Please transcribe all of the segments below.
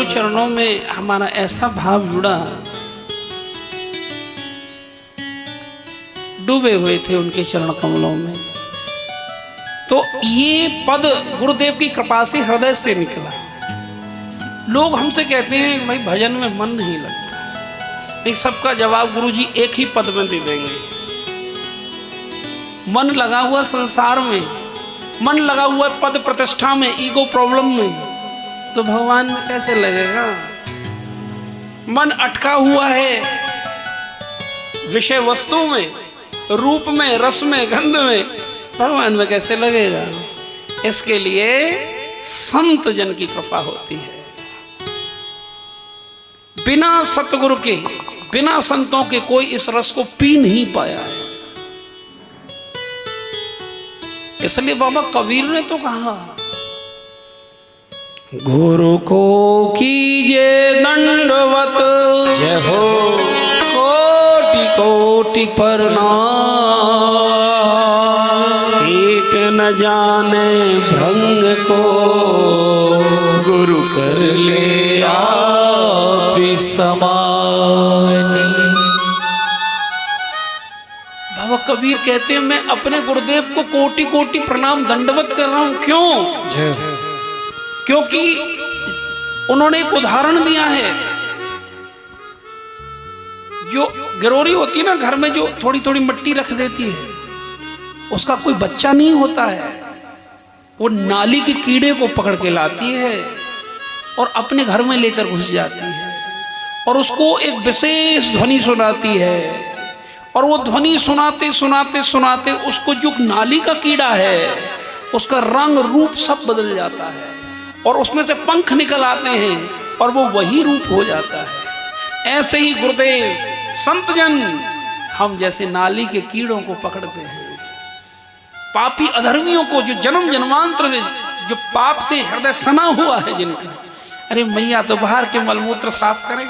चरणों में हमारा ऐसा भाव जुड़ा, डूबे हुए थे उनके चरण कमलों में। तो ये पद गुरुदेव की कृपा से हृदय से निकला। लोग हमसे कहते हैं भाई भजन में मन नहीं लगता, एक सबका जवाब गुरुजी एक ही पद में दे देंगे। मन लगा हुआ संसार में, मन लगा हुआ पद प्रतिष्ठा में, ईगो प्रॉब्लम में, तो भगवान में कैसे लगेगा? मन अटका हुआ है विषय वस्तु में, रूप में, रस में, गंध में, भगवान में कैसे लगेगा? इसके लिए संत जन की कृपा होती है। बिना सतगुरु के, बिना संतों के कोई इस रस को पी नहीं पाया है। इसलिए बाबा कबीर ने तो कहा, गुरु को कीजिए दंडवत, जय हो कोटि कोटि प्रणाम, एक न जाने भृंग को गुरु कर ले आप समानी। बाबा कबीर कहते हैं मैं अपने गुरुदेव को कोटि कोटि प्रणाम दंडवत कर रहा हूं। क्यों? क्योंकि उन्होंने एक उदाहरण दिया है। जो गिरोरी होती है ना घर में, जो थोड़ी थोड़ी मिट्टी रख देती है, उसका कोई बच्चा नहीं होता है, वो नाली के कीड़े को पकड़ के लाती है और अपने घर में लेकर घुस जाती है और उसको एक विशेष ध्वनि सुनाती है। और वो ध्वनि सुनाते सुनाते सुनाते उसको जो नाली का कीड़ा है उसका रंग रूप सब बदल जाता है और उसमें से पंख निकल आते हैं और वो वही रूप हो जाता है। ऐसे ही गुरुदेव संतजन हम जैसे नाली के कीड़ों को पकड़ते हैं। पापी अधर्मियों को, जो जन्म जन्मांतर से जो पाप से हृदय सना हुआ है जिनका, अरे मैया तो बाहर के मलमूत्र साफ करें,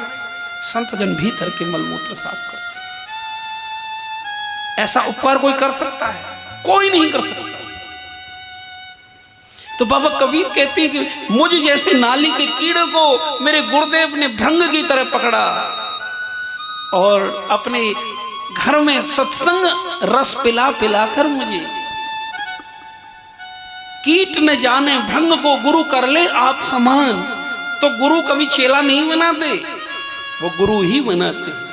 संतजन भीतर के मलमूत्र साफ करते। ऐसा उपकार कोई कर सकता है? कोई नहीं कर सकता। तो बाबा कबीर कहते हैं कि मुझ जैसे नाली के कीड़े को मेरे गुरुदेव ने भृंग की तरह पकड़ा और अपने घर में सत्संग रस पिला पिलाकर मुझे, कीट न जाने भृंग को गुरु कर ले आप समान। तो गुरु कभी चेला नहीं बनाते, वो गुरु ही बनाते हैं,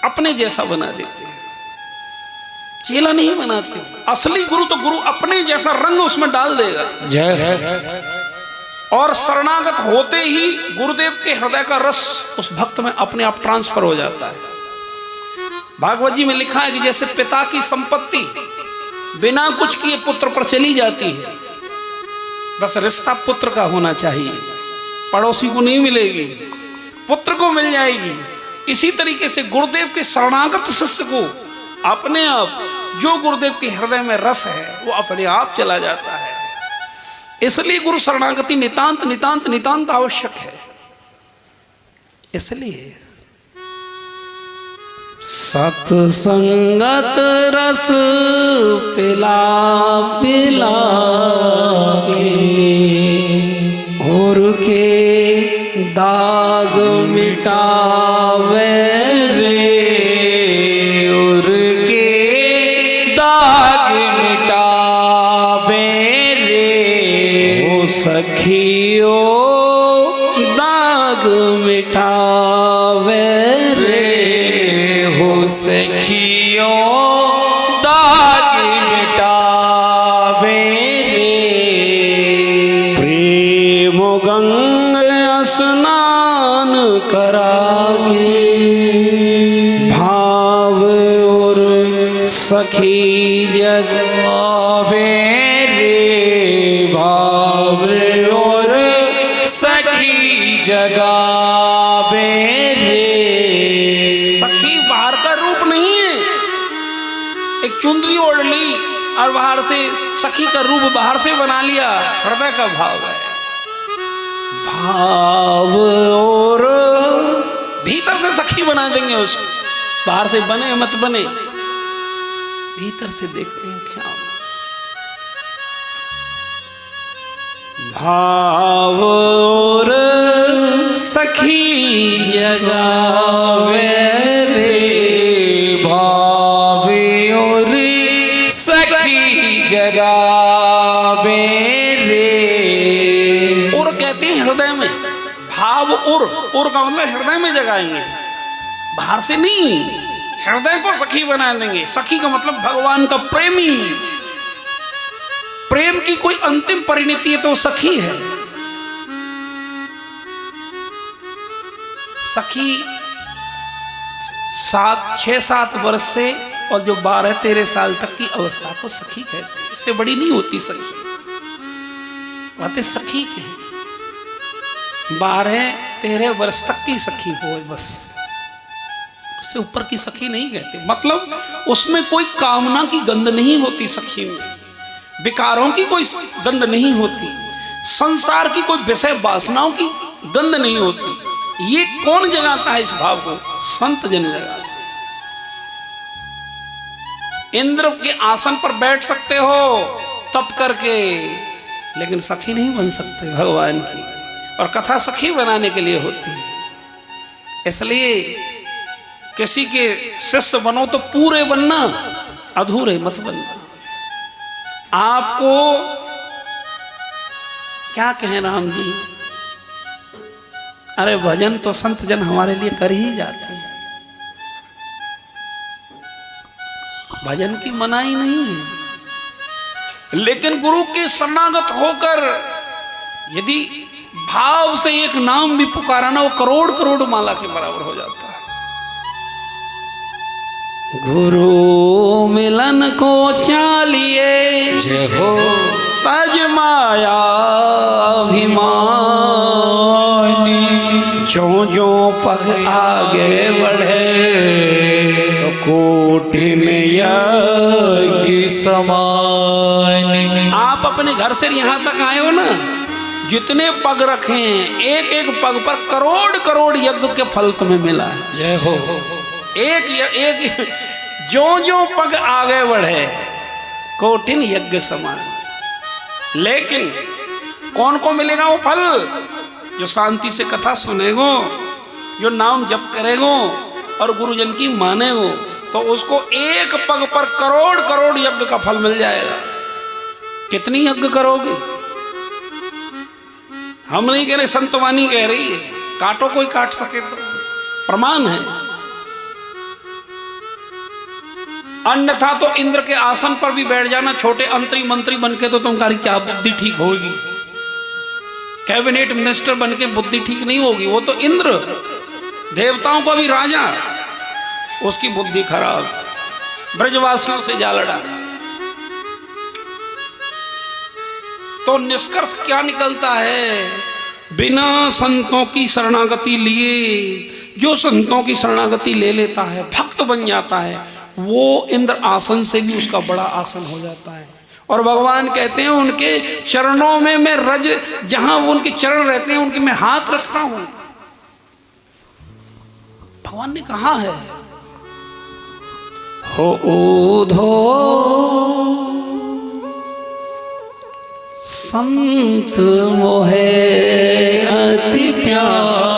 अपने जैसा बना देते हैं, चेला नहीं बनाते। असली गुरु तो गुरु अपने जैसा रंग उसमें डाल देगा। जय। और शरणागत होते ही गुरुदेव के हृदय का रस उस भक्त में अपने आप ट्रांसफर हो जाता है। भागवत जी में लिखा है कि जैसे पिता की संपत्ति बिना कुछ किए पुत्र पर चली जाती है, बस रिश्ता पुत्र का होना चाहिए, पड़ोसी को नहीं मिलेगी, पुत्र को मिल जाएगी। इसी तरीके से गुरुदेव के शरणागत शिष्य को अपने आप जो गुरुदेव के हृदय में रस है वो अपने आप चला जाता है। इसलिए गुरु शरणागति नितांत नितांत नितांत आवश्यक है। इसलिए सत्संगत रस पिला पिला के और के दाग मिटावे रे, और के दाग मिटावे रे, ओ सखियो दाग मिटावे रे, हो सखियो दाग मिटावे रे। प्रेम गंगा स्नान करागे भाव और सखी जगावे रे, भाव और सखी जगावे रे। सखी बाहर का रूप नहीं है, एक चुंदरी ओढ़ ली और बाहर से सखी का रूप बाहर से बना लिया, हृदय का भाव है। भाव और भीतर से सखी बना देंगे उसको, बाहर से बने मत बने, भीतर से देखते हैं क्या। भाव और कहते हैं हृदय में। भाव उर का मतलब हृदय में जगाएंगे, बाहर से नहीं, हृदय को सखी बना देंगे। सखी का मतलब भगवान का प्रेमी। प्रेम की कोई अंतिम परिणति है तो सखी है। सखी 6-7 वर्ष से और जो 12-13 साल तक की अवस्था को सखी कहते हैं। इससे बड़ी नहीं होती सखी, बातें सखी के 12-13 वर्ष तक की सखी हो बस, उससे ऊपर की सखी नहीं कहते। मतलब उसमें कोई कामना की गंध नहीं होती सखी में, विकारों की कोई गंध नहीं होती, संसार की कोई विषय वासनाओं की गंध नहीं होती। ये कौन जगाता है इस भाव को? संत जन जगाते। इंद्र के आसन पर बैठ सकते हो तप करके, लेकिन सखी नहीं बन सकते भगवान की। और कथा सखी बनाने के लिए होती है। इसलिए किसी के शिष्य बनो तो पूरे बनना, अधूरे मत बनना। आपको क्या कहें राम जी, अरे भजन तो संत जन हमारे लिए कर ही जाते हैं, भजन की मनाही नहीं है। लेकिन गुरु के शरणागत होकर यदि भाव से एक नाम भी पुकारा ना, वो करोड़ करोड़ माला के बराबर हो जाता है। गुरु मिलन को चालिए जय हो तज माया अभिमानी, जो जो पग आगे बढ़े तो कोटि में यज्ञ समान। आप अपने घर से यहाँ तक आए हो ना, जितने पग रखे एक एक पग पर करोड़ करोड़ यज्ञ के फल तुम्हें मिला है। जय हो। एक जो जो पग आगे बढ़े कोटिन यज्ञ समान। लेकिन कौन को मिलेगा वो फल? जो शांति से कथा सुनेगो, जो नाम जप करेगो और गुरुजन की मानेगो, तो उसको एक पग पर करोड़ करोड़ यज्ञ का फल मिल जाएगा। कितनी यज्ञ करोगे? हम नहीं कह रहे, संतवानी कह रही है। काटो कोई काट सके तो प्रमाण है। अन्यथा तो इंद्र के आसन पर भी बैठ जाना, छोटे अंतरी मंत्री बनके, तो तुम्हारी क्या बुद्धि ठीक होगी? कैबिनेट मिनिस्टर बनके बुद्धि ठीक नहीं होगी। वो तो इंद्र, देवताओं को भी राजा, उसकी बुद्धि खराब, ब्रजवासियों से जा लड़ा। तो निष्कर्ष क्या निकलता है? बिना संतों की शरणागति लिए, जो संतों की शरणागति ले लेता है, भक्त बन जाता है, वो इंद्र आसन से भी उसका बड़ा आसन हो जाता है। और भगवान कहते हैं उनके चरणों में मैं रज, जहां वो उनके चरण रहते हैं उनके मैं हाथ रखता हूं। भगवान ने कहा है, हो ऊधो संत मोहे अति प्यार,